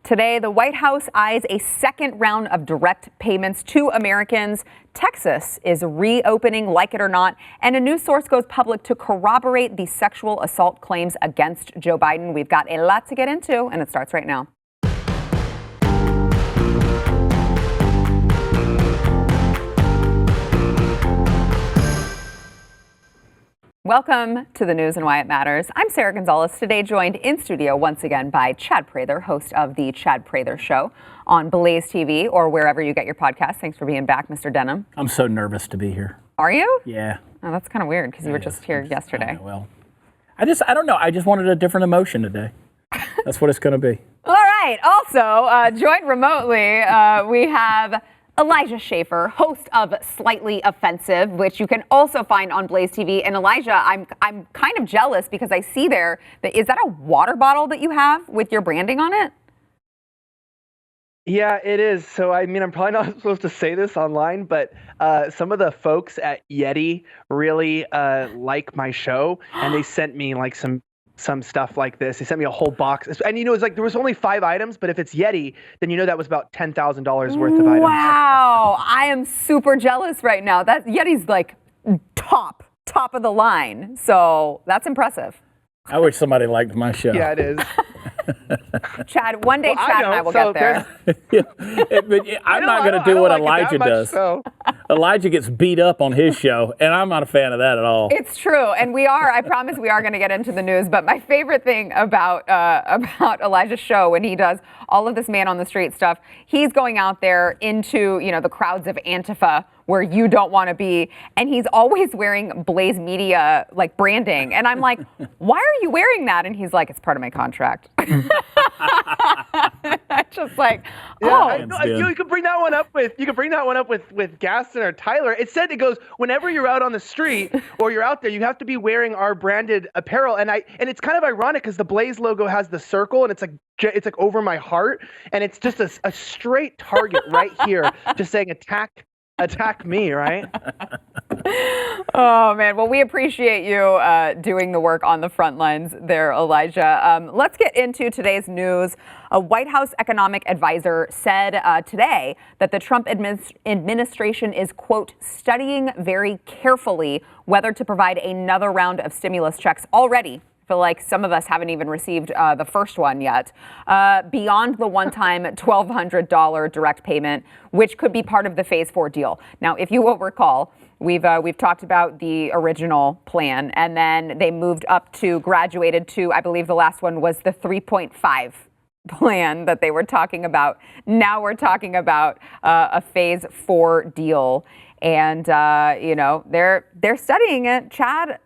Today, the White House eyes a second round of direct payments to Americans. Texas is reopening, like it or not, and a news source goes public to corroborate the sexual assault claims against Joe Biden. We've got a lot to get into, and it starts right now. Welcome to the news and why it matters. I'm Sarah Gonzalez, today joined in studio once again by Chad Prather, host of the Chad Prather Show on BlazeTV or wherever you get your podcasts. Thanks for being back, Mr. Denham. I'm so nervous to be here. Are you? Yeah. Oh, that's kind of weird because you were just here yesterday. Well, I don't know. I just wanted a different emotion today. That's what it's going to be. All right. Also, joined remotely, we have Elijah Schaffer, host of Slightly Offensive, which you can also find on BlazeTV. And Elijah, I'm kind of jealous because I see there that is that a water bottle that you have with your branding on it? Yeah, it is. So, I mean, I'm probably not supposed to say this online, but some of the folks at Yeti really like my show, and they sent me like some stuff like this. They sent me a whole box. And, you know, it's like there was only 5 items, but if it's Yeti, then you know that was about $10,000 worth of items. Wow. I am super jealous right now. That Yeti's like top of the line. So that's impressive. I wish somebody liked my show. Yeah, it is. Chad, one day Chad and I will get there. I'm not going to do what Elijah does. So. Elijah gets beat up on his show, and I'm not a fan of that at all. It's true, and I promise we are going to get into the news, but my favorite thing about Elijah's show when he does all of this man on the street stuff, he's going out there into, you know, the crowds of Antifa where you don't want to be, and he's always wearing Blaze Media like branding, and I'm like, why are you wearing that? And he's like, it's part of my contract. Just like, you could bring that one up with Gaston or Tyler. It said, it goes, whenever you're out on the street or you're out there, you have to be wearing our branded apparel, and it's kind of ironic because the Blaze logo has the circle, and it's like over my heart, and it's just a straight target right here, just saying attack me, right? Oh, man. Well, we appreciate you doing the work on the front lines there, Elijah. Let's get into today's news. A White House economic advisor said today that the Trump administration is, quote, studying very carefully whether to provide another round of stimulus checks already. I feel like some of us haven't even received the first one yet, beyond the one-time $1,200 direct payment, which could be part of the Phase 4 deal. Now, if you will recall, we've talked about the original plan, and then they moved up to, graduated to, I believe the last one was the 3.5 plan that they were talking about. Now we're talking about a Phase 4 deal, and you know, they're studying it. Chad,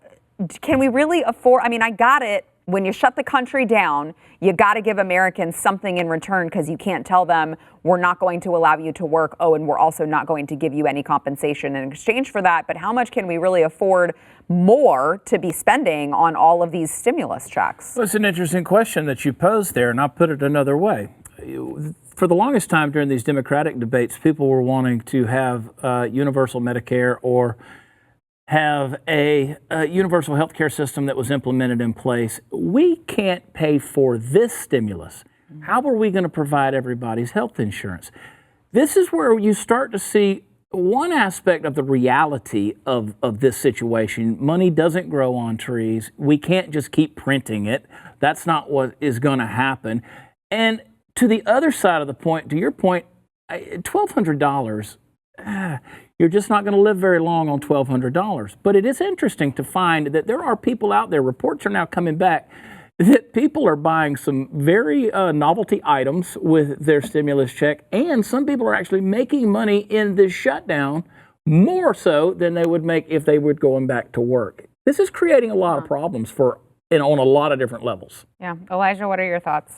can we really afford? I mean, I got it. When you shut the country down, you got to give Americans something in return, because you can't tell them we're not going to allow you to work. Oh, and we're also not going to give you any compensation in exchange for that. But how much can we really afford more to be spending on all of these stimulus checks? Well, it's an interesting question that you posed there, and I'll put it another way. For the longest time during these Democratic debates, people were wanting to have universal Medicare or have a universal health care system that was implemented in place. We can't pay for this stimulus. How are we going to provide everybody's health insurance? This is where you start to see one aspect of the reality of this situation. Money doesn't grow on trees. We can't just keep printing it. That's not what is going to happen. And to the other side of the point, to your point, $1,200, you're just not going to live very long on $1,200. But it is interesting to find that there are people out there, reports are now coming back, that people are buying some very novelty items with their stimulus check, and some people are actually making money in this shutdown more so than they would make if they were going back to work. This is creating a lot of problems on a lot of different levels. Yeah. Elijah, what are your thoughts?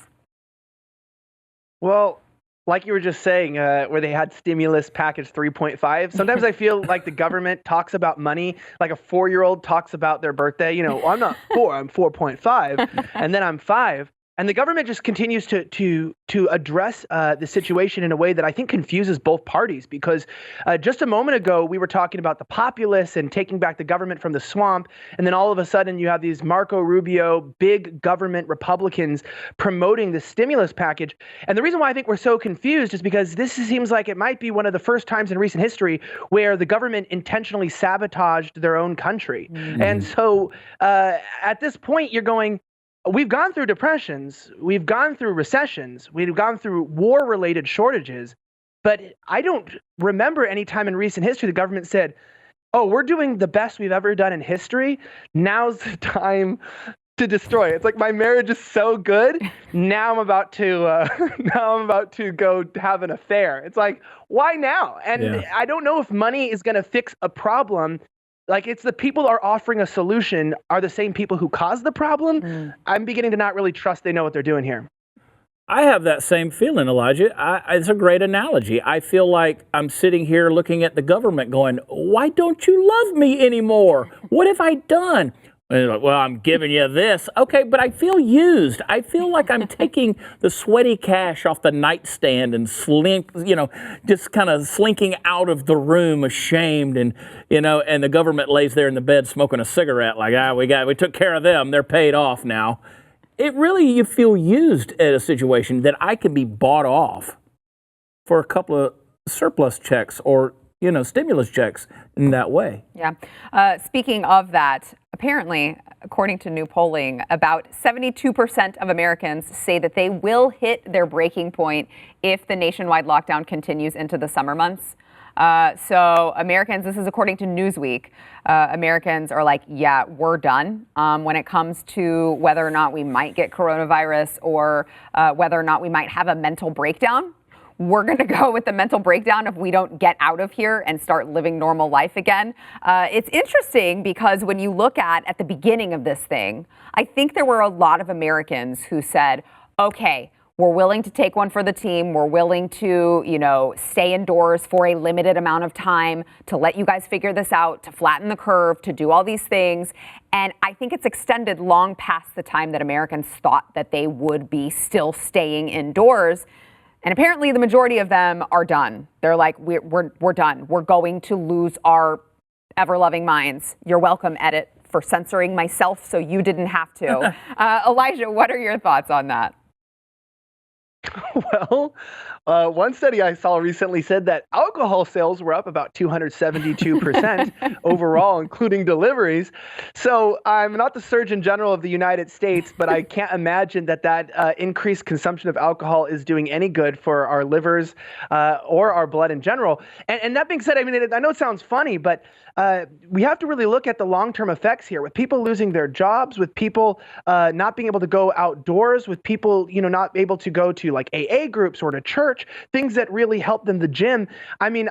Well, like you were just saying, where they had stimulus package 3.5, sometimes I feel like the government talks about money like a 4-year-old talks about their birthday. You know, I'm not 4, I'm 4.5, and then I'm 5. And the government just continues to address the situation in a way that I think confuses both parties, because just a moment ago, we were talking about the populace and taking back the government from the swamp. And then all of a sudden you have these Marco Rubio, big government Republicans promoting the stimulus package. And the reason why I think we're so confused is because this seems like it might be one of the first times in recent history where the government intentionally sabotaged their own country. Mm-hmm. And so at this point, you're going, we've gone through depressions, we've gone through recessions, we've gone through war-related shortages, but I don't remember any time in recent history the government said, oh, we're doing the best we've ever done in history. Now's the time to destroy it. It's like, my marriage is so good. Now I'm about to go have an affair. It's like, why now? And I don't know if money is going to fix a problem. Like, it's the people who are offering a solution are the same people who caused the problem. I'm beginning to not really trust they know what they're doing here. I have that same feeling, Elijah. It's a great analogy. I feel like I'm sitting here looking at the government going, why don't you love me anymore? What have I done? And like, well, I'm giving you this. Okay, but I feel used. I feel like I'm taking the sweaty cash off the nightstand and just kind of slinking out of the room ashamed. And, and the government lays there in the bed smoking a cigarette like, we took care of them. They're paid off now. You feel used at a situation that I can be bought off for a couple of surplus checks or, stimulus checks in that way. Yeah. Speaking of that, apparently, according to new polling, about 72% of Americans say that they will hit their breaking point if the nationwide lockdown continues into the summer months. So Americans, this is according to Newsweek, Americans are like, yeah, we're done when it comes to whether or not we might get coronavirus or whether or not we might have a mental breakdown. We're going to go with the mental breakdown if we don't get out of here and start living normal life again. It's interesting because when you look at the beginning of this thing, I think there were a lot of Americans who said, okay, we're willing to take one for the team. We're willing to, stay indoors for a limited amount of time to let you guys figure this out, to flatten the curve, to do all these things. And I think it's extended long past the time that Americans thought that they would be still staying indoors. And apparently the majority of them are done. They're like, we're done. We're going to lose our ever-loving minds. You're welcome, Edit, for censoring myself so you didn't have to. Elijah, what are your thoughts on that? Well, one study I saw recently said that alcohol sales were up about 272% overall, including deliveries. So I'm not the Surgeon General of the United States, but I can't imagine that increased consumption of alcohol is doing any good for our livers or our blood in general. And that being said, I mean, I know it sounds funny, but we have to really look at the long-term effects here, with people losing their jobs, with people not being able to go outdoors, with people, not able to go to like AA groups or to church, things that really help them, the gym. I mean,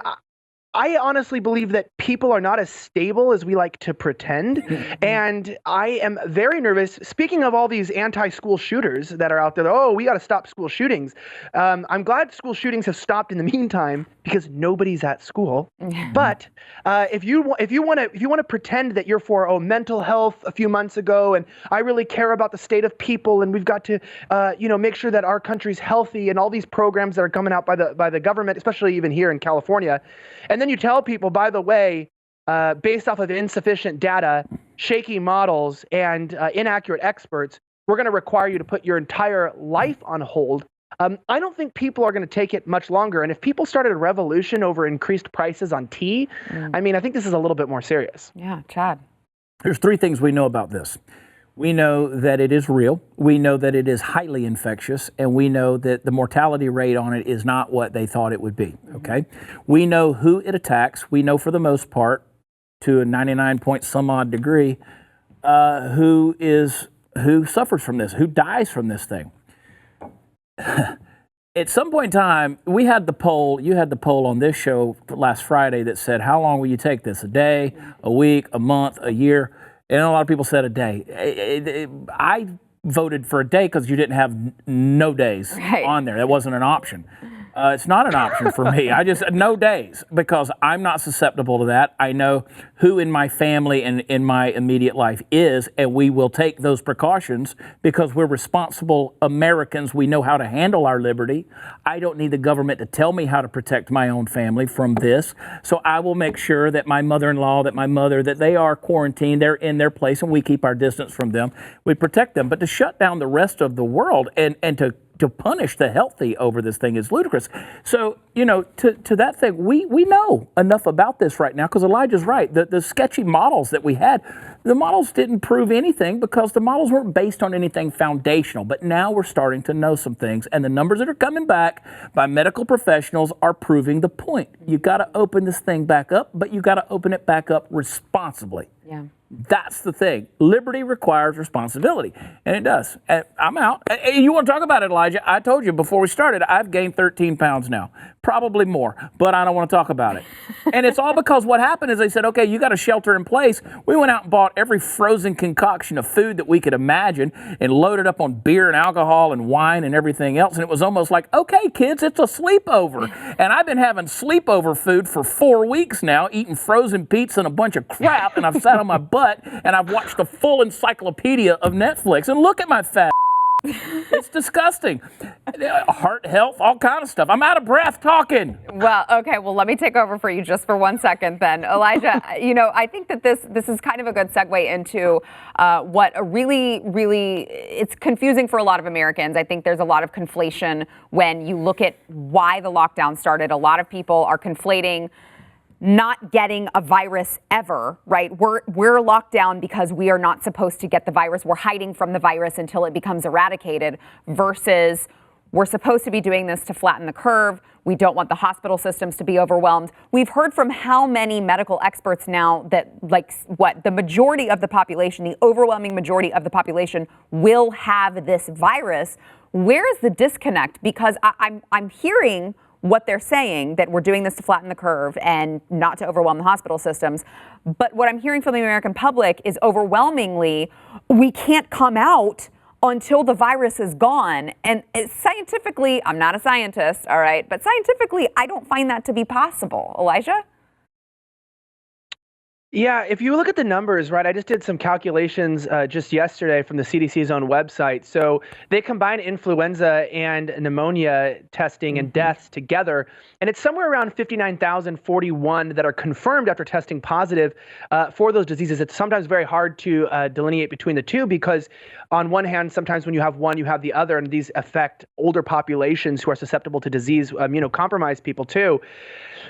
I honestly believe that people are not as stable as we like to pretend. And I am very nervous. Speaking of all these anti-school shooters that are out there, we got to stop school shootings. I'm glad school shootings have stopped in the meantime because nobody's at school. But if you want to pretend that you're for mental health a few months ago, and I really care about the state of people, and we've got to make sure that our country's healthy, and all these programs that are coming out by the government, especially even here in California. And then you tell people, by the way, based off of insufficient data, shaky models, and inaccurate experts, we're going to require you to put your entire life on hold. I don't think people are going to take it much longer. And if people started a revolution over increased prices on tea, I mean, I think this is a little bit more serious. Yeah, Chad. There's three things we know about this. We know that it is real. We know that it is highly infectious, and we know that the mortality rate on it is not what they thought it would be, okay? We know who it attacks. We know for the most part, to a 99 point some odd degree, who suffers from this, who dies from this thing. At some point in time, we had the poll, you had the poll on this show last Friday that said, how long will you take this? A day, a week, a month, a year? And a lot of people said a day. I voted for a day because you didn't have no days on there. That wasn't an option. It's not an option for me. No days, because I'm not susceptible to that. I know who in my family and in my immediate life is, and we will take those precautions because we're responsible Americans. We know how to handle our liberty. I don't need the government to tell me how to protect my own family from this. So I will make sure that my mother-in-law, that my mother, that they are quarantined, they're in their place, and we keep our distance from them. We protect them. But to shut down the rest of the world and to punish the healthy over this thing is ludicrous. So, to that thing, we know enough about this right now, because Elijah's right. The sketchy models that we had, the models didn't prove anything because the models weren't based on anything foundational. But now we're starting to know some things, and the numbers that are coming back by medical professionals are proving the point. You got to open this thing back up, but you got to open it back up responsibly. Yeah. That's the thing. Liberty requires responsibility, and it does. I'm out. You want to talk about it, Elijah? I told you before we started, I've gained 13 pounds now, probably more, but I don't want to talk about it. And it's all because what happened is they said, okay, you got to shelter in place. We went out and bought every frozen concoction of food that we could imagine and loaded up on beer and alcohol and wine and everything else. And it was almost like, okay, kids, it's a sleepover. And I've been having sleepover food for 4 weeks now, eating frozen pizza and a bunch of crap, and I've sat on my butt and I've watched the full encyclopedia of Netflix, and look at my fat. It's disgusting. Heart health, all kind of stuff. I'm out of breath talking. Well, okay. Well, let me take over for you just for 1 second then. Elijah, I think that this is kind of a good segue into what it's confusing for a lot of Americans. I think there's a lot of conflation when you look at why the lockdown started. A lot of people are conflating not getting a virus ever, right? We're locked down because we are not supposed to get the virus. We're hiding from the virus until it becomes eradicated, versus we're supposed to be doing this to flatten the curve. We don't want the hospital systems to be overwhelmed. We've heard from how many medical experts now that, the majority of the population, the overwhelming majority of the population will have this virus. Where is the disconnect? Because I'm hearing what they're saying, that we're doing this to flatten the curve and not to overwhelm the hospital systems. But what I'm hearing from the American public is overwhelmingly, we can't come out until the virus is gone. And scientifically, I'm not a scientist, all right, but scientifically, I don't find that to be possible. Elijah? Yeah, if you look at the numbers, right, I just did some calculations just yesterday from the CDC's own website. So they combine influenza and pneumonia testing and deaths together, and it's somewhere around 59,041 that are confirmed after testing positive for those diseases. It's sometimes very hard to delineate between the two, because on one hand, sometimes when you have one, you have the other, and these affect older populations who are susceptible to disease, immunocompromised people too.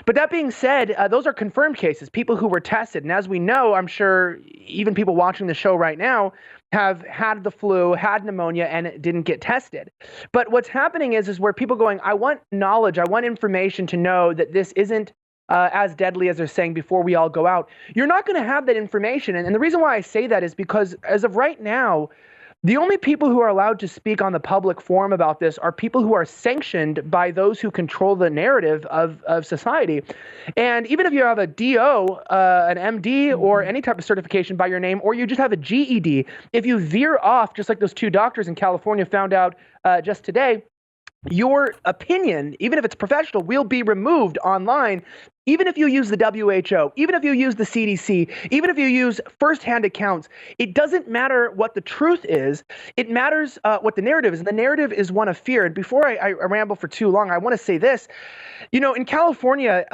But that being said, those are confirmed cases, people who were tested. And as we know, I'm sure even people watching the show right now have had the flu, had pneumonia, and didn't get tested. But what's happening is where people going, I want knowledge, I want information to know that this isn't as deadly as they're saying before we all go out. You're not going to have that information. And the reason why I say that is because as of right now, the only people who are allowed to speak on the public forum about this are people who are sanctioned by those who control the narrative of society. And even if you have a DO, an MD, or any type of certification by your name, or you just have a GED, if you veer off, just like those two doctors in California found out just today, your opinion, even if it's professional, will be removed online. Even if you use the WHO, even if you use the CDC, even if you use firsthand accounts, it doesn't matter what the truth is. It matters what the narrative is. And the narrative is one of fear. And before I ramble for too long, I want to say this. In California,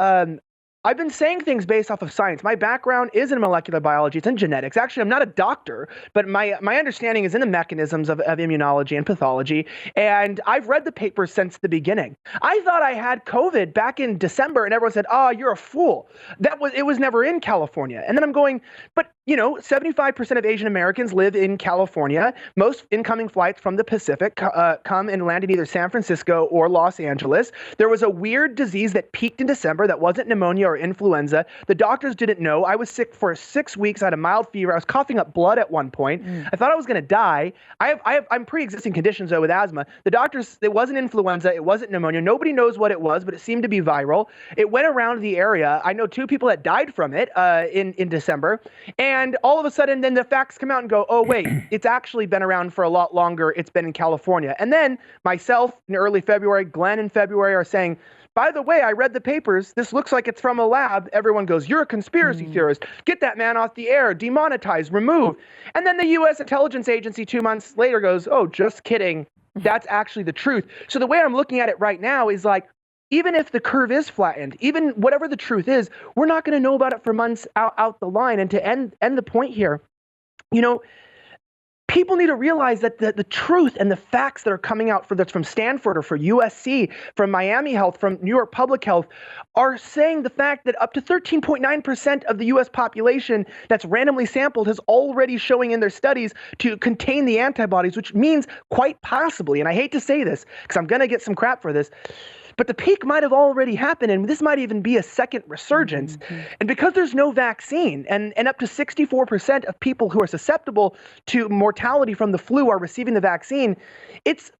I've been saying things based off of science. My background is in molecular biology. It's in genetics. Actually, I'm not a doctor, but my understanding is in the mechanisms of immunology and pathology. And I've read the papers since the beginning. I thought I had COVID back in December, and everyone said, "Oh, you're a fool." It was never in California. And then I'm going, but 75% of Asian Americans live in California. Most incoming flights from the Pacific come and land in either San Francisco or Los Angeles. There was a weird disease that peaked in December that wasn't pneumonia or influenza. The doctors didn't know. I was sick for 6 weeks. I had a mild fever. I was coughing up blood at one point. I thought I was going to die. I'm pre-existing conditions though with asthma. The doctors, it wasn't influenza. It wasn't pneumonia. Nobody knows what it was, but it seemed to be viral. It went around the area. I know 2 people that died from it in December. And all of a sudden, then the facts come out and go, oh, wait, it's actually been around for a lot longer. It's been in California. And then myself in early February, Glenn in February are saying, by the way, I read the papers. This looks like it's from a lab. Everyone goes, you're a conspiracy theorist. Get that man off the air. Demonetize. Remove. And then the U.S. intelligence agency 2 months later goes, oh, just kidding. That's actually the truth. So the way I'm looking at it right now is like, even if the curve is flattened, even whatever the truth is, we're not going to know about it for months out the line. And to end the point here, people need to realize that the truth and the facts that are coming out from Stanford or for USC, from Miami Health, from New York Public Health, are saying the fact that up to 13.9% of the U.S. population that's randomly sampled is already showing in their studies to contain the antibodies, which means quite possibly, and I hate to say this because I'm going to get some crap for this, but the peak might have already happened, and this might even be a second resurgence. And because there's no vaccine, and up to 64% of people who are susceptible to mortality from the flu are receiving the vaccine, it's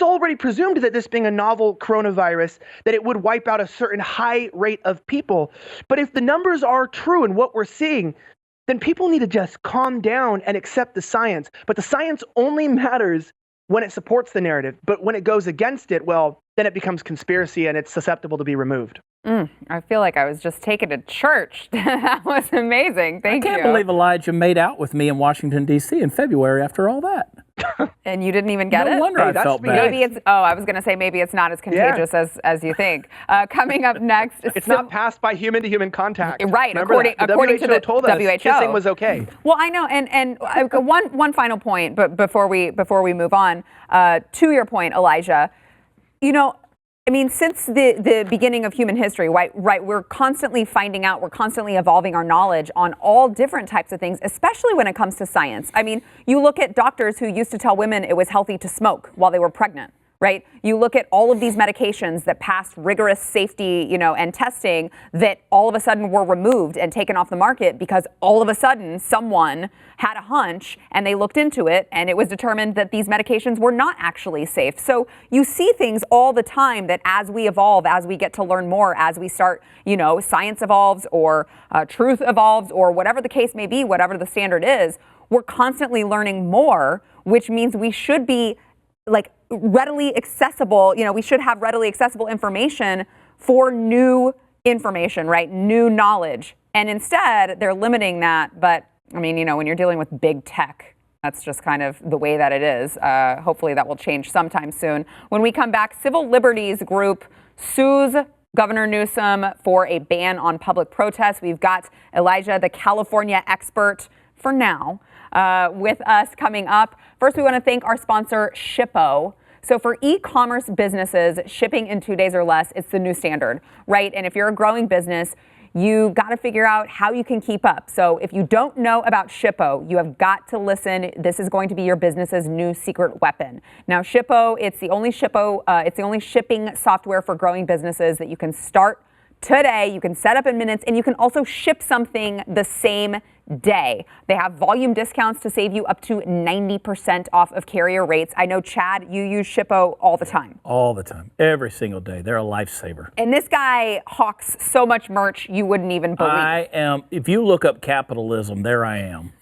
already presumed that this being a novel coronavirus, that it would wipe out a certain high rate of people. But if the numbers are true and what we're seeing, then people need to just calm down and accept the science. But the science only matters when it supports the narrative. But when it goes against it, well, then it becomes conspiracy and it's susceptible to be removed. I feel like I was just taken to church. That was amazing. Thank you. I can't believe Elijah made out with me in Washington, D.C. in February after all that. And you didn't even get it? No wonder I felt bad. Maybe I was going to say maybe it's not as contagious as you think. Coming up next. It's not passed by human-to-human contact. Right, according to the told us, WHO. Kissing was okay. Well, I know, and one final point, but before we move on, to your point, Elijah, since the beginning of human history, right, we're constantly finding out, we're constantly evolving our knowledge on all different types of things, especially when it comes to science. You look at doctors who used to tell women it was healthy to smoke while they were pregnant, right? You look at all of these medications that passed rigorous safety, and testing that all of a sudden were removed and taken off the market because all of a sudden someone had a hunch and they looked into it and it was determined that these medications were not actually safe. So you see things all the time that as we evolve, as we get to learn more, as we start, science evolves or truth evolves or whatever the case may be, whatever the standard is, we're constantly learning more, which means we should be readily accessible, we should have readily accessible information for new information, right? New knowledge. And instead, they're limiting that. But when you're dealing with big tech, that's just kind of the way that it is. Hopefully that will change sometime soon. When we come back, civil liberties group sues Governor Newsom for a ban on public protests. We've got Elijah, the California expert for now, with us coming up. First, we want to thank our sponsor, Shippo. So for e-commerce businesses, shipping in 2 days or less, it's the new standard, right? And if you're a growing business, you got to figure out how you can keep up. So if you don't know about Shippo, you have got to listen. This is going to be your business's new secret weapon. Now, Shippo, it's the only shipping software for growing businesses that you can start today. You can set up in minutes, and you can also ship something the same day. They have volume discounts to save you up to 90% off of carrier rates. I know, Chad, you use Shippo all the time. All the time. Every single day. They're a lifesaver. And this guy hawks so much merch you wouldn't even believe. I am. If you look up capitalism, there I am.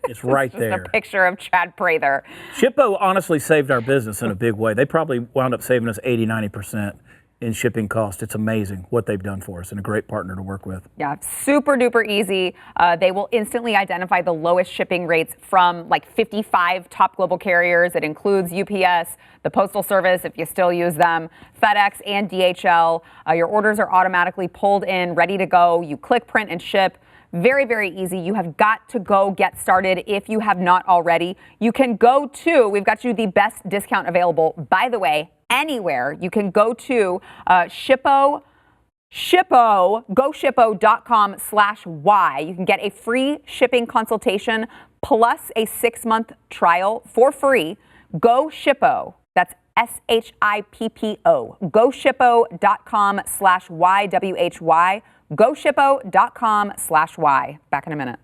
It's right there. Just a picture of Chad Prather. Shippo honestly saved our business in a big way. They probably wound up saving us 80, 90% in shipping cost. It's amazing what they've done for us and a great partner to work with. Yeah, super duper easy. They will instantly identify the lowest shipping rates from 55 top global carriers. It includes UPS, the Postal Service, if you still use them, FedEx and DHL. Your orders are automatically pulled in, ready to go. You click, print, and ship. Very, very easy. You have got to go get started if you have not already. You can go to, we've got you the best discount available, by the way, anywhere. You can go to GoShippo.com/Y. You can get a free shipping consultation plus a 6-month trial for free. Go Shippo. That's SHIPPO. GoShippo.com/YWHY. GoShippo.com/Y. Back in a minute.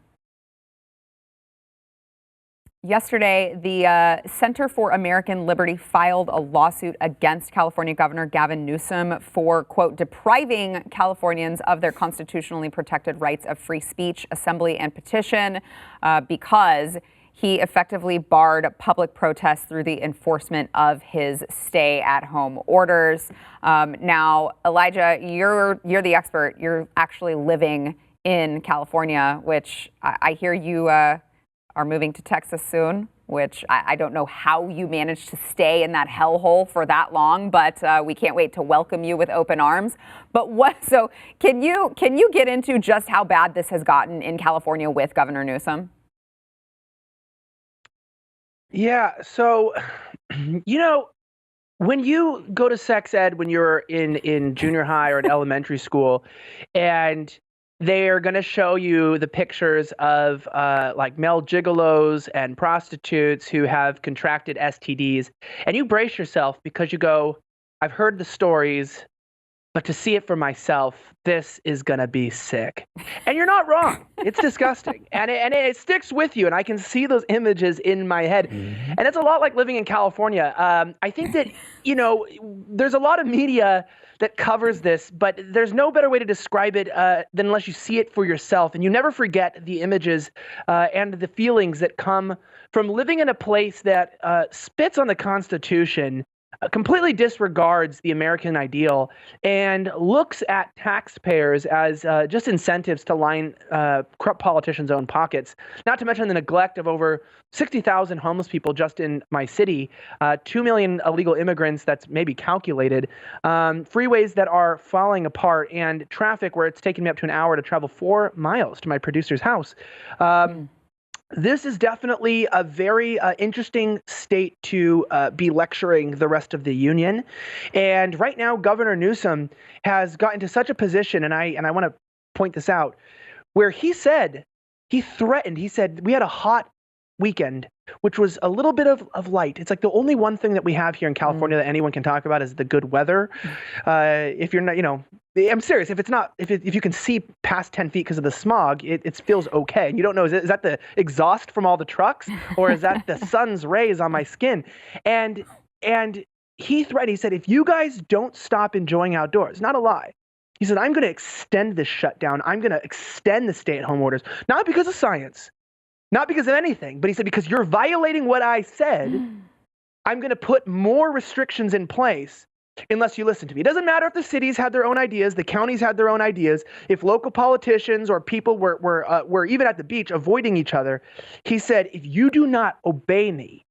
Yesterday, the Center for American Liberty filed a lawsuit against California Governor Gavin Newsom for, quote, depriving Californians of their constitutionally protected rights of free speech, assembly, and petition because he effectively barred public protests through the enforcement of his stay-at-home orders. Now, Elijah, you're the expert. You're actually living in California, which I hear you are moving to Texas soon, which I don't know how you managed to stay in that hellhole for that long, but we can't wait to welcome you with open arms. But so can you get into just how bad this has gotten in California with Governor Newsom? Yeah, so, when you go to sex ed when you're in junior high or in elementary school, and they're going to show you the pictures of like male gigolos and prostitutes who have contracted STDs, and you brace yourself because you go, I've heard the stories, but to see it for myself, this is going to be sick. And you're not wrong. It's disgusting. And it sticks with you. And I can see those images in my head. Mm-hmm. And it's a lot like living in California. I think that, there's a lot of media that covers this, but there's no better way to describe it than unless you see it for yourself. And you never forget the images and the feelings that come from living in a place that spits on the Constitution, completely disregards the American ideal, and looks at taxpayers as just incentives to line corrupt politicians' own pockets. Not to mention the neglect of over 60,000 homeless people just in my city, 2 million illegal immigrants that's maybe calculated, freeways that are falling apart, and traffic where it's taken me up to an hour to travel 4 miles to my producer's house. This is definitely a very interesting state to be lecturing the rest of the union. And right now, Governor Newsom has gotten to such a position, and I want to point this out, where he said, he said, we had a hot weekend, which was a little bit of light. It's like the only one thing that we have here in California that anyone can talk about is the good weather. If you're not, I'm serious. If you can see past 10 feet because of the smog, it feels okay. And you don't know, is that the exhaust from all the trucks, or is that the sun's rays on my skin? And he threatened. He said, if you guys don't stop enjoying outdoors, not a lie. He said, I'm going to extend this shutdown. I'm going to extend the stay-at-home orders, not because of science, not because of anything, but he said, because you're violating what I said, I'm going to put more restrictions in place unless you listen to me. It doesn't matter if the cities had their own ideas, the counties had their own ideas, if local politicians or people were even at the beach avoiding each other. He said, if you do not obey me,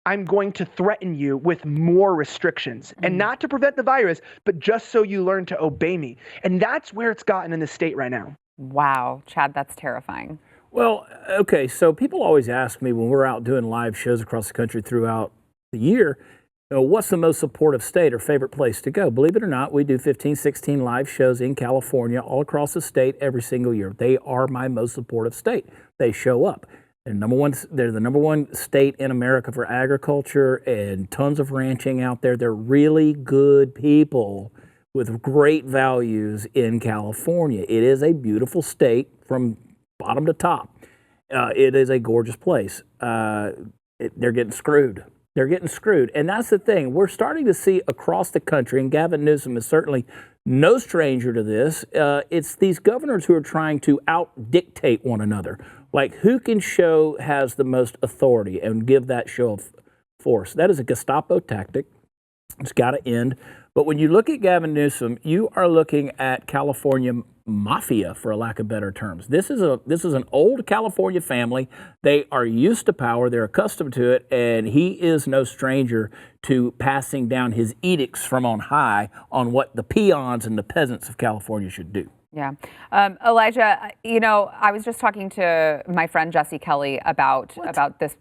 I'm going to threaten you with more restrictions, and not to prevent the virus, but just so you learn to obey me. And that's where it's gotten in the state right now. Wow, Chad, that's terrifying. Well, okay, so people always ask me when we're out doing live shows across the country throughout the year, what's the most supportive state or favorite place to go? Believe it or not, we do 15, 16 live shows in California all across the state every single year. They are my most supportive state. They show up. They're the number one state in America for agriculture and tons of ranching out there. They're really good people with great values in California. It is a beautiful state from bottom to top. It is a gorgeous place. They're getting screwed. They're getting screwed. And that's the thing. We're starting to see across the country, and Gavin Newsom is certainly no stranger to this, it's these governors who are trying to out-dictate one another. Like, who can show has the most authority and give that show of force? That is a Gestapo tactic. It's got to end. But when you look at Gavin Newsom, you are looking at California mafia, for a lack of better terms. This is an old California family. They are used to power. They're accustomed to it, and he is no stranger to passing down his edicts from on high on what the peons and the peasants of California should do. Yeah. Elijah, I was just talking to my friend Jesse Kelly about this.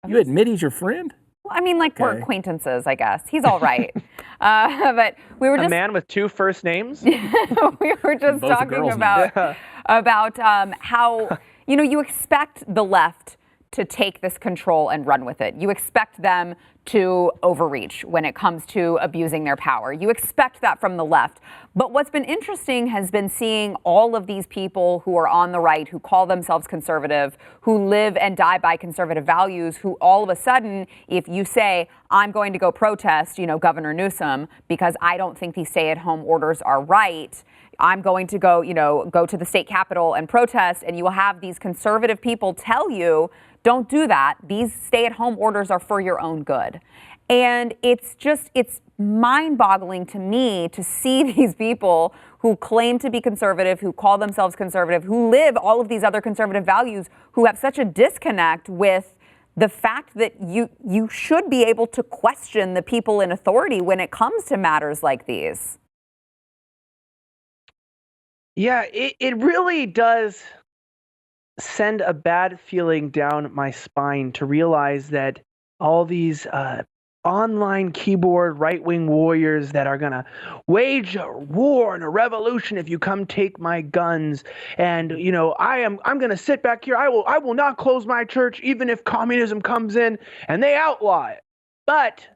You admit he's your friend? I mean, like, we're acquaintances, I guess. He's all right. But we were just... A man with 2 first names? We were just talking about how, you expect the left to take this control and run with it. You expect them to overreach when it comes to abusing their power. You expect that from the left. But what's been interesting has been seeing all of these people who are on the right, who call themselves conservative, who live and die by conservative values, who all of a sudden, if you say, I'm going to go protest, Governor Newsom, because I don't think these stay-at-home orders are right, I'm going to go to the state capitol and protest, and you will have these conservative people tell you, don't do that. These stay-at-home orders are for your own good. And it's mind-boggling to me to see these people who claim to be conservative, who call themselves conservative, who live all of these other conservative values, who have such a disconnect with the fact that you should be able to question the people in authority when it comes to matters like these. Yeah, it really does send a bad feeling down my spine to realize that all these online keyboard right-wing warriors that are going to wage a war and a revolution if you come take my guns, and I'm going to sit back here, I will not close my church even if communism comes in and they outlaw it. But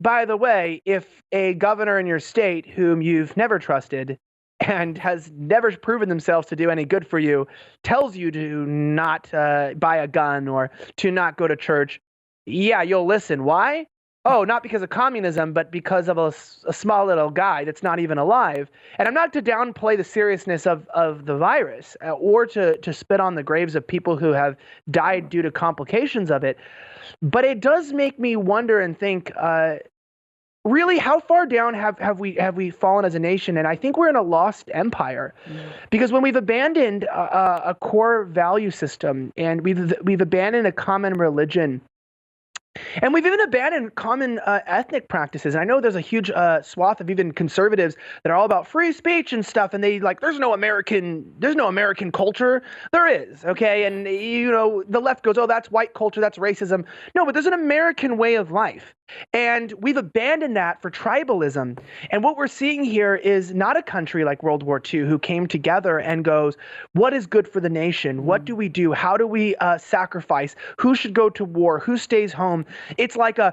by the way, if a governor in your state whom you've never trusted and has never proven themselves to do any good for you tells you to not buy a gun or to not go to church, yeah, you'll listen. Why? Oh, not because of communism, but because of a small little guy that's not even alive. And I'm not to downplay the seriousness of the virus or to spit on the graves of people who have died due to complications of it. But it does make me wonder and think, really, how far down have we fallen as a nation? And I think we're in a lost empire, because when we've abandoned a core value system, and we've abandoned a common religion, and we've even abandoned common ethnic practices. And I know there's a huge swath of even conservatives that are all about free speech and stuff, and they there's no American culture. There is, okay? And the left goes, oh, that's white culture, that's racism. No, but there's an American way of life. And we've abandoned that for tribalism. And what we're seeing here is not a country like World War II who came together and goes, what is good for the nation? What do we do? How do we sacrifice? Who should go to war? Who stays home? It's like I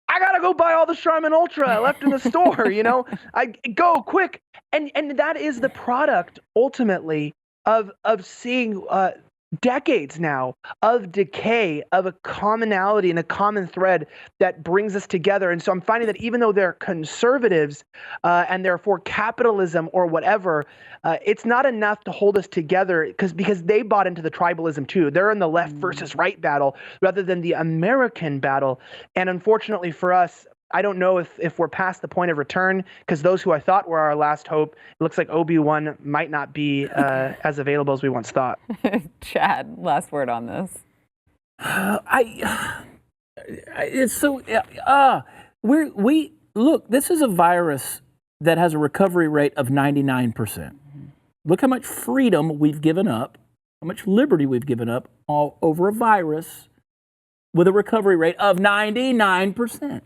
gotta go buy all the Charmin Ultra left in the store, I go quick. And that is the product ultimately of seeing decades now of decay, of a commonality and a common thread that brings us together. And so I'm finding that even though they're conservatives and they're for capitalism or whatever, it's not enough to hold us together because they bought into the tribalism too. They're in the left versus right battle rather than the American battle. And unfortunately for us, I don't know if we're past the point of return, because those who I thought were our last hope, it looks like Obi-Wan might not be as available as we once thought. Chad, last word on this. It's so we look. This is a virus that has a recovery rate of 99%. Look how much freedom we've given up, how much liberty we've given up all over a virus with a recovery rate of 99%.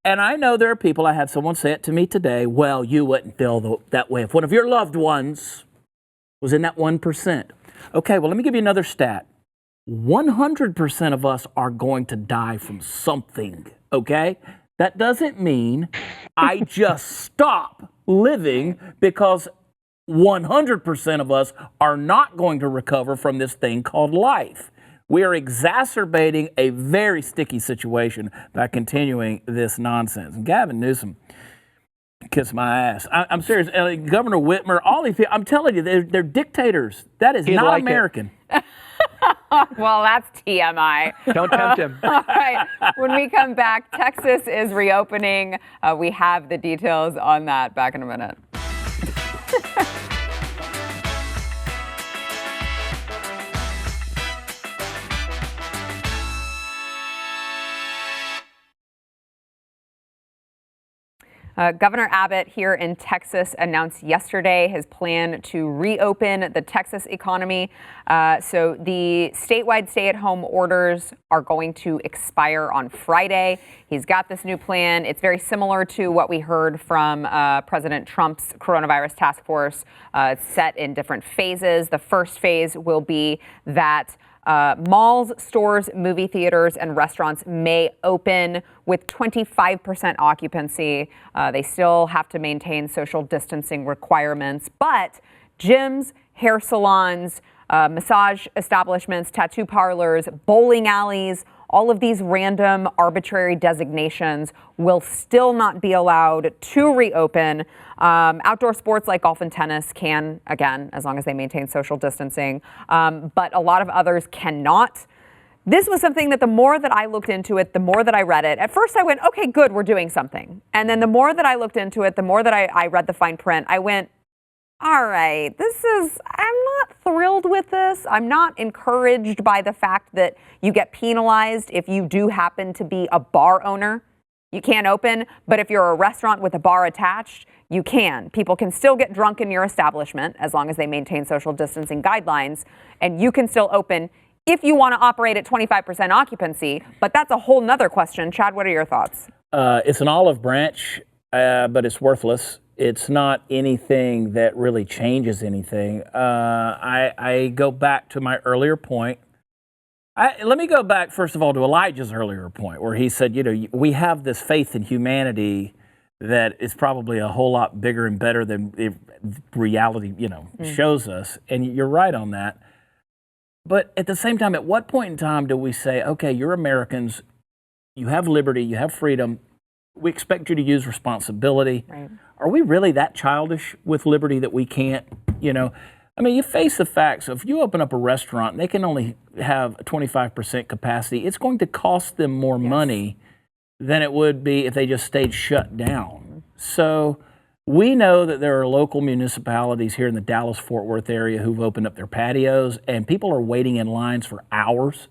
And I know there are people, I had someone say it to me today, well, you wouldn't feel that way if one of your loved ones was in that 1%. Okay, well, let me give you another stat. 100% of us are going to die from something, okay? That doesn't mean I just stop living because 100% of us are not going to recover from this thing called life. We are exacerbating a very sticky situation by continuing this nonsense. And Gavin Newsom, kiss my ass. I'm serious. Governor Whitmer, all these people, I'm telling you, they're dictators. That is not American. Well, that's TMI. Don't tempt him. All right. When we come back, Texas is reopening. We have the details on that. Back in a minute. Governor Abbott here in Texas announced yesterday his plan to reopen the Texas economy. So the statewide stay-at-home orders are going to expire on Friday. He's got this new plan. It's very similar to what we heard from President Trump's coronavirus task force. It's set in different phases. The first phase will be that Malls, stores, movie theaters, and restaurants may open with 25% occupancy. They still have to maintain social distancing requirements, but gyms, hair salons, massage establishments, tattoo parlors, bowling alleys, all of these random arbitrary designations will still not be allowed to reopen. Outdoor sports like golf and tennis can, again, as long as they maintain social distancing, but a lot of others cannot. This was something that the more that I looked into it, the more that I read it, at first I went, okay, good, we're doing something. And then the more that I looked into it, the more that I read the fine print, I went, all right, I'm not thrilled with this. I'm not encouraged by the fact that you get penalized if you do happen to be a bar owner. You can't open, but if you're a restaurant with a bar attached, you can. People can still get drunk in your establishment as long as they maintain social distancing guidelines, and you can still open if you want to operate at 25% occupancy, but that's a whole nother question. Chad, what are your thoughts? It's an olive branch, but it's worthless. It's not anything that really changes anything. I go back to my earlier point. Let me go back, first of all, to Elijah's earlier point, where he said, we have this faith in humanity that is probably a whole lot bigger and better than reality, shows us. And you're right on that. But at the same time, at what point in time do we say, okay, you're Americans, you have liberty, you have freedom, we expect you to use responsibility. Right. Are we really that childish with liberty that we can't, you face the facts. If you open up a restaurant and they can only have a 25% capacity, it's going to cost them more money than it would be if they just stayed shut down. So we know that there are local municipalities here in the Dallas-Fort Worth area who've opened up their patios, and people are waiting in lines for hours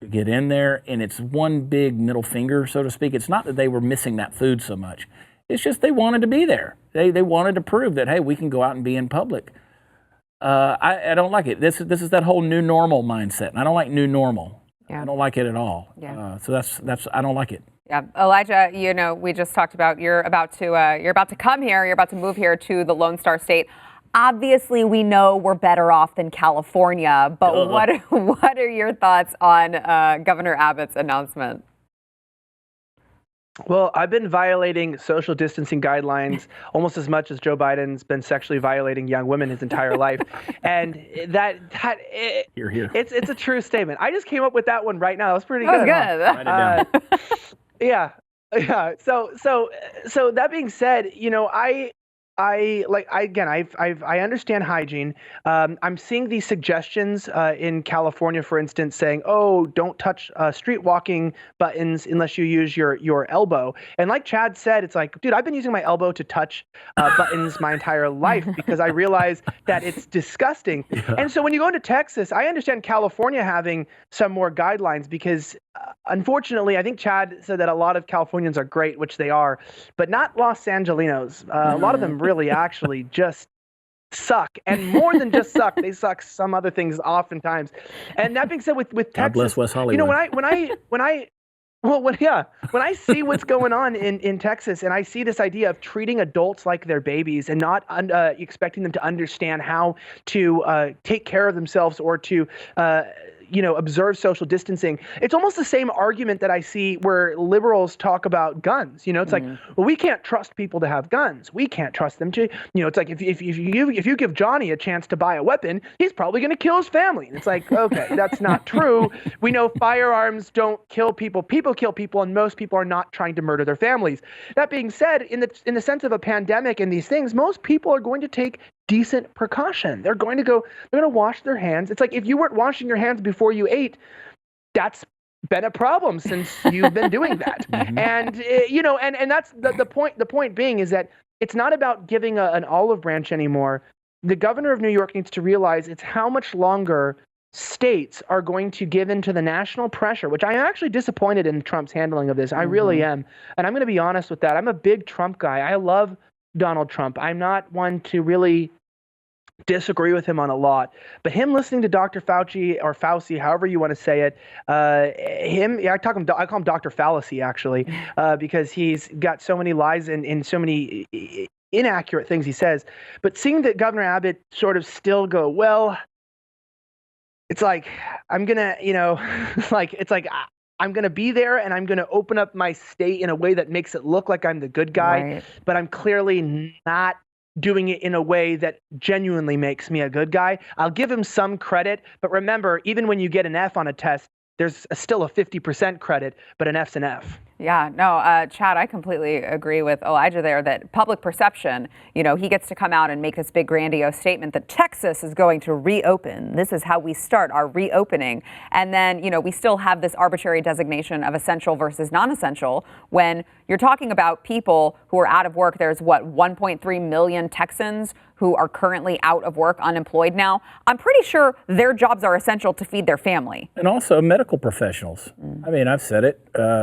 to get in there, and it's one big middle finger, so to speak. It's not that they were missing that food so much. It's just they wanted to be there. They wanted to prove that, hey, we can go out and be in public. I don't like it. This is that whole new normal mindset, and I don't like new normal. Yeah. I don't like it at all. Yeah. So that's I don't like it. Yeah, Elijah, we just talked about you're about to come here. You're about to move here to the Lone Star State. Obviously, we know we're better off than California, but what are your thoughts on Governor Abbott's announcement? Well, I've been violating social distancing guidelines almost as much as Joe Biden's been sexually violating young women his entire life, and You're here. It's a true statement. I just came up with that one right now. That was pretty good. That was good. Yeah. So that being said, I understand hygiene. I'm seeing these suggestions in California, for instance, saying, "Oh, don't touch street walking buttons unless you use your elbow." And like Chad said, it's like, dude, I've been using my elbow to touch buttons my entire life because I realize that it's disgusting. Yeah. And so when you go into Texas, I understand California having some more guidelines because, unfortunately, I think Chad said that a lot of Californians are great, which they are, but not Los Angelinos. A lot of them really actually just suck, and more than just suck, they suck some other things oftentimes. And that being said, with Texas, God bless West Hollywood. When I see what's going on in Texas, and I see this idea of treating adults like they're babies and not expecting them to understand how to take care of themselves or to observe social distancing. It's almost the same argument that I see where liberals talk about guns. It's like, well, we can't trust people to have guns. We can't trust them to, it's like if you give Johnny a chance to buy a weapon, he's probably going to kill his family. And it's like, okay, that's not true. We know firearms don't kill people. People kill people, and most people are not trying to murder their families. That being said, in the sense of a pandemic and these things, most people are going to take decent precaution. They're going to wash their hands. It's like if you weren't washing your hands before you ate, that's been a problem since you've been doing that. And and that's the point. The point being is that it's not about giving an olive branch anymore. The governor of New York needs to realize it's how much longer states are going to give into the national pressure, which I am actually disappointed in Trump's handling of this. I really am. And I'm going to be honest with that. I'm a big Trump guy. I love Donald Trump. I'm not one to really disagree with him on a lot, but him listening to Dr. Fauci or Fauci, however you want to say it, I call him Dr. Fallacy actually, because he's got so many lies and so many inaccurate things he says. But seeing that Governor Abbott sort of still go, well, it's like I'm gonna, I'm gonna be there and I'm gonna open up my state in a way that makes it look like I'm the good guy, Right. but I'm clearly not doing it in a way that genuinely makes me a good guy. I'll give him some credit, but remember, even when you get an F on a test, there's still a 50% credit, but an F's an F. Yeah, no, Chad, I completely agree with Elijah there that public perception, he gets to come out and make this big grandiose statement that Texas is going to reopen. This is how we start our reopening. And then, we still have this arbitrary designation of essential versus non-essential when you're talking about people who are out of work. There's 1.3 million Texans who are currently out of work, unemployed now. I'm pretty sure their jobs are essential to feed their family. And also medical professionals. I mean, I've said it.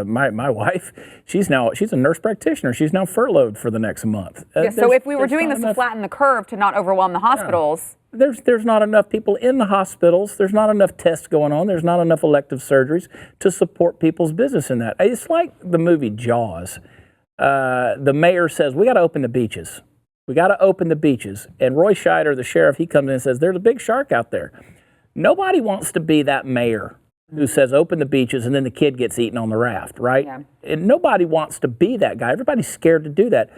My wife, she's a nurse practitioner. She's now furloughed for the next month. Yeah, so if we were doing this to flatten the curve to not overwhelm the hospitals. Yeah. There's not enough people in the hospitals. There's not enough tests going on. There's not enough elective surgeries to support people's business in that. It's like the movie Jaws. The mayor says, we got to open the beaches. We got to open the beaches. And Roy Scheider, the sheriff, he comes in and says, there's a big shark out there. Nobody wants to be that mayor who says, open the beaches, and then the kid gets eaten on the raft, right? Yeah. And nobody wants to be that guy. Everybody's scared to do that.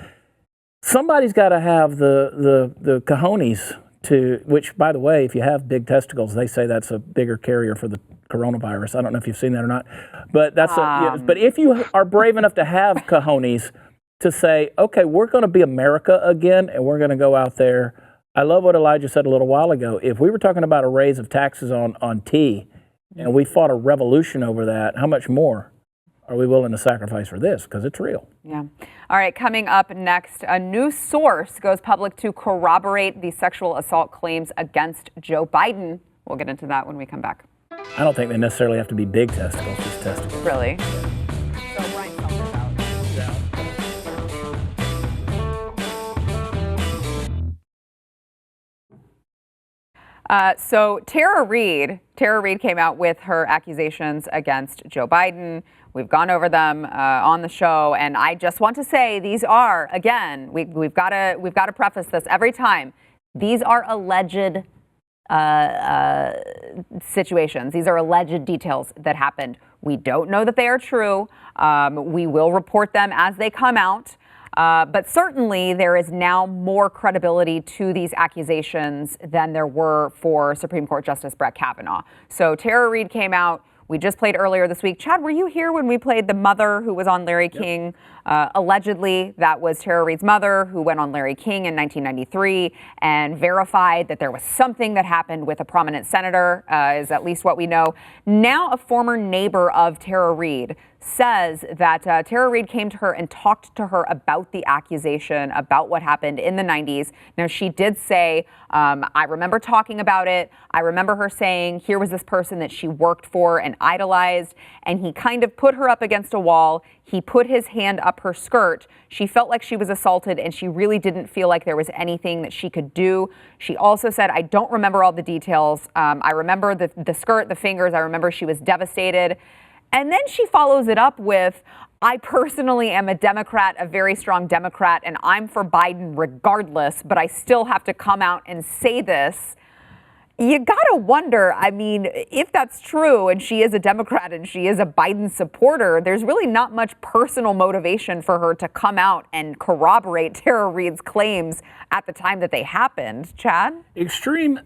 Somebody's got to have the cojones to, which, by the way, if you have big testicles, they say that's a bigger carrier for the coronavirus. I don't know if you've seen that or not. But but if you are brave enough to have cojones to say, okay, we're going to be America again, and we're going to go out there. I love what Elijah said a little while ago. If we were talking about a raise of taxes on tea, and we fought a revolution over that, how much more are we willing to sacrifice for this? Because it's real. Yeah. All right, coming up next, a new source goes public to corroborate the sexual assault claims against Joe Biden. We'll get into that when we come back. I don't think they necessarily have to be big testicles, just testicles. Really? So Tara Reade came out with her accusations against Joe Biden. We've gone over them on the show, and I just want to say these are, again, we've got to preface this every time. These are alleged situations. These are alleged details that happened. We don't know that they are true. We will report them as they come out. But certainly there is now more credibility to these accusations than there were for Supreme Court Justice Brett Kavanaugh. So Tara Reade came out. We just played earlier this week. Chad, were you here when we played the mother who was on Larry King? Allegedly, that was Tara Reade's mother who went on Larry King in 1993 and verified that there was something that happened with a prominent senator, is at least what we know. Now a former neighbor of Tara Reade says that Tara Reade came to her and talked to her about the accusation, about what happened in the 90s. Now, she did say, I remember talking about it. I remember her saying, here was this person that she worked for and idolized, and he kind of put her up against a wall. He put his hand up her skirt. She felt like she was assaulted, and she really didn't feel like there was anything that she could do. She also said, I don't remember all the details. I remember the skirt, the fingers. I remember she was devastated. And then she follows it up with, I personally am a Democrat, a very strong Democrat, and I'm for Biden regardless, but I still have to come out and say this. You gotta wonder, I mean, if that's true and she is a Democrat and she is a Biden supporter, there's really not much personal motivation for her to come out and corroborate Tara Reade's claims at the time that they happened. Chad? Extreme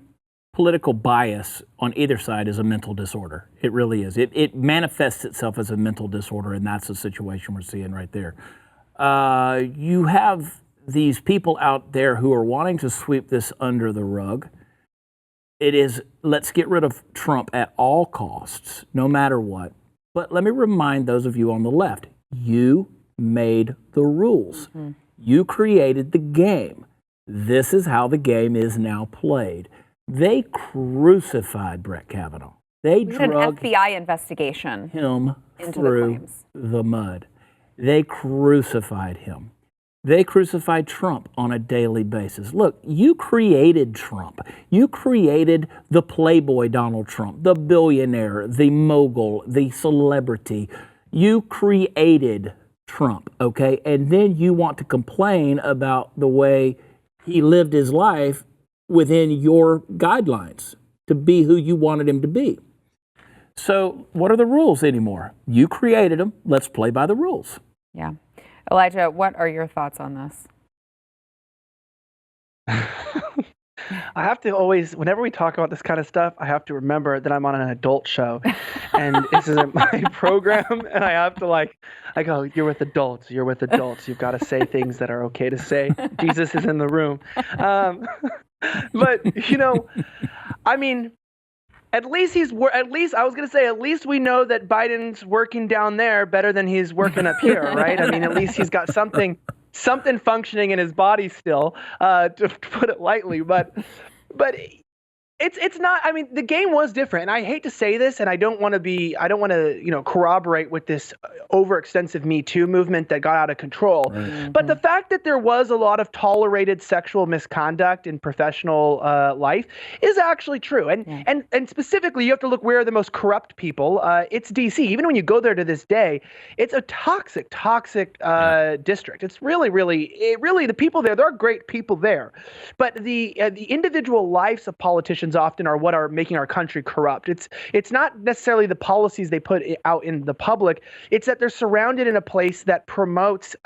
political bias on either side is a mental disorder. It really is. It manifests itself as a mental disorder, and that's the situation we're seeing right there. You have these people out there who are wanting to sweep this under the rug. It is, let's get rid of Trump at all costs, no matter what. But let me remind those of you on the left, you made the rules. Mm-hmm. You created the game. This is how the game is now played. They crucified Brett Kavanaugh. They dragged an FBI investigation him through the mud. They crucified him. They crucified Trump on a daily basis. Look, you created Trump. You created the playboy Donald Trump, the billionaire, the mogul, the celebrity. You created Trump, okay? And then you want to complain about the way he lived his life within your guidelines. to be who you wanted him to be. So what are the rules anymore? You created them. Let's play by the rules. Yeah. Elijah, what are your thoughts on this? I have to always, whenever we talk about this kind of stuff, I have to remember that I'm on an adult show and this isn't my program. And I have to I go, you're with adults. You've got to say things that are okay to say. Jesus is in the room. But, I mean, at least at least we know that Biden's working down there better than he's working up here, right? I mean, at least he's got something functioning in his body still, to put it lightly. But it's not. I mean, the game was different, and I hate to say this, and I don't want to corroborate with this overextensive Me Too movement that got out of control. Right. Mm-hmm. But the fact that there was a lot of tolerated sexual misconduct in professional life is actually true. And specifically, you have to look where are the most corrupt people. It's D.C. Even when you go there to this day, it's a toxic district. It's really the people there. There are great people there, but the individual lives of politicians often are what are making our country corrupt. It's not necessarily the policies they put out in the public. It's that they're surrounded in a place that promotes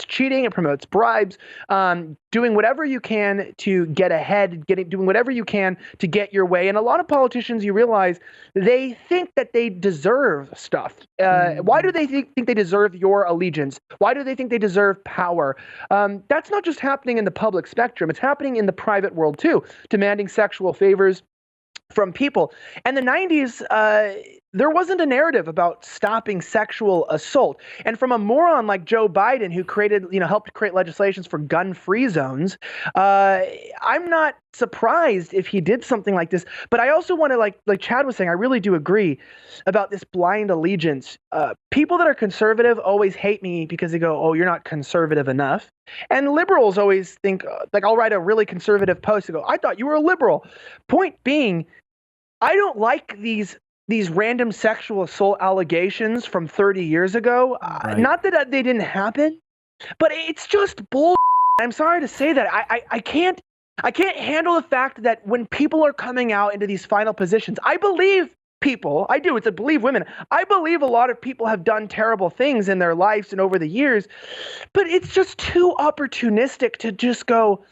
cheating, it promotes bribes, doing whatever you can to get ahead, doing whatever you can to get your way. And a lot of politicians, you realize, they think that they deserve stuff. Why do they think they deserve your allegiance? Why do they think they deserve power? That's not just happening in the public spectrum. It's happening in the private world too, demanding sexual favors from people. And the 90s, there wasn't a narrative about stopping sexual assault. And from a moron like Joe Biden, who helped create legislations for gun-free zones, I'm not surprised if he did something like this. But I also want to, like Chad was saying, I really do agree about this blind allegiance. People that are conservative always hate me because they go, oh, you're not conservative enough. And liberals always think, I'll write a really conservative post and go, I thought you were a liberal. Point being, I don't like these random sexual assault allegations from 30 years ago. Right. Not that they didn't happen, but it's just bull. I'm sorry to say that. I can't handle the fact that when people are coming out into these final positions, I believe people, I do, it's a believe women. I believe a lot of people have done terrible things in their lives and over the years, but it's just too opportunistic to just go,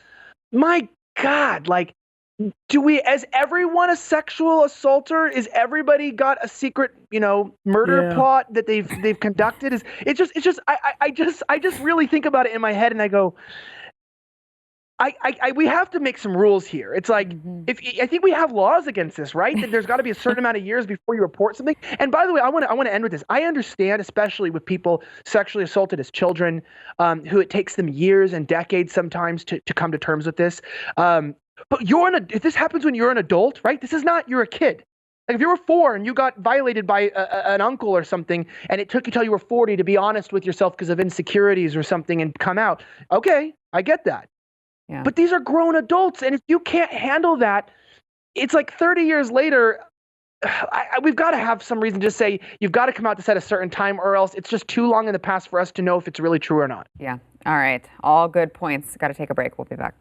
my God, do we, as everyone a sexual assaulter? Is everybody got a secret, murder plot that they've conducted? I just really think about it in my head and I go, we have to make some rules here. It's like, I think we have laws against this, right? That there's got to be a certain amount of years before you report something. And by the way, I want to end with this. I understand, especially with people sexually assaulted as children, who it takes them years and decades sometimes to come to terms with this. But if this happens when you're an adult, right? This is not, you're a kid. Like if you were 4 and you got violated by an uncle or something, and it took you till you were 40 to be honest with yourself because of insecurities or something and come out. Okay, I get that. Yeah. But these are grown adults, and if you can't handle that, it's like 30 years later, we've got to have some reason to say you've got to come out to set a certain time, or else it's just too long in the past for us to know if it's really true or not. Yeah. All right. All good points. Got to take a break. We'll be back.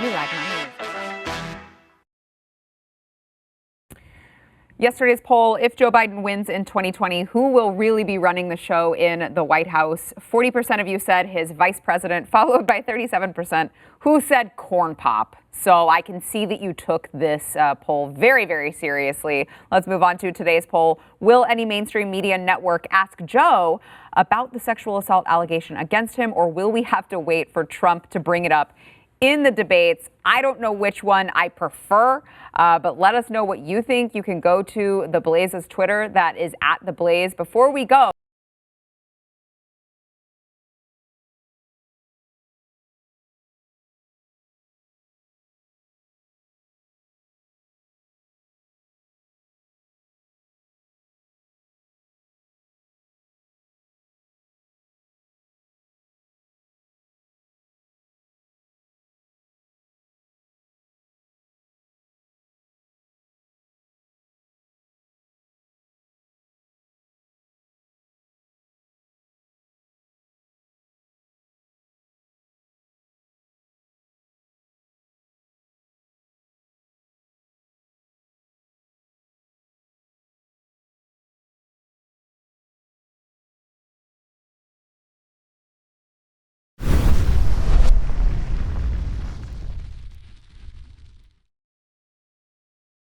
You like my news. Yesterday's poll, if Joe Biden wins in 2020, who will really be running the show in the White House? 40% of you said his vice president, followed by 37% who said corn pop. So I can see that you took this poll very, very seriously. Let's move on to today's poll. Will any mainstream media network ask Joe about the sexual assault allegation against him, or will we have to wait for Trump to bring it up in the debates? I don't know which one I prefer, but let us know what you think. You can go to The Blaze's Twitter. That is @TheBlaze. Before we go,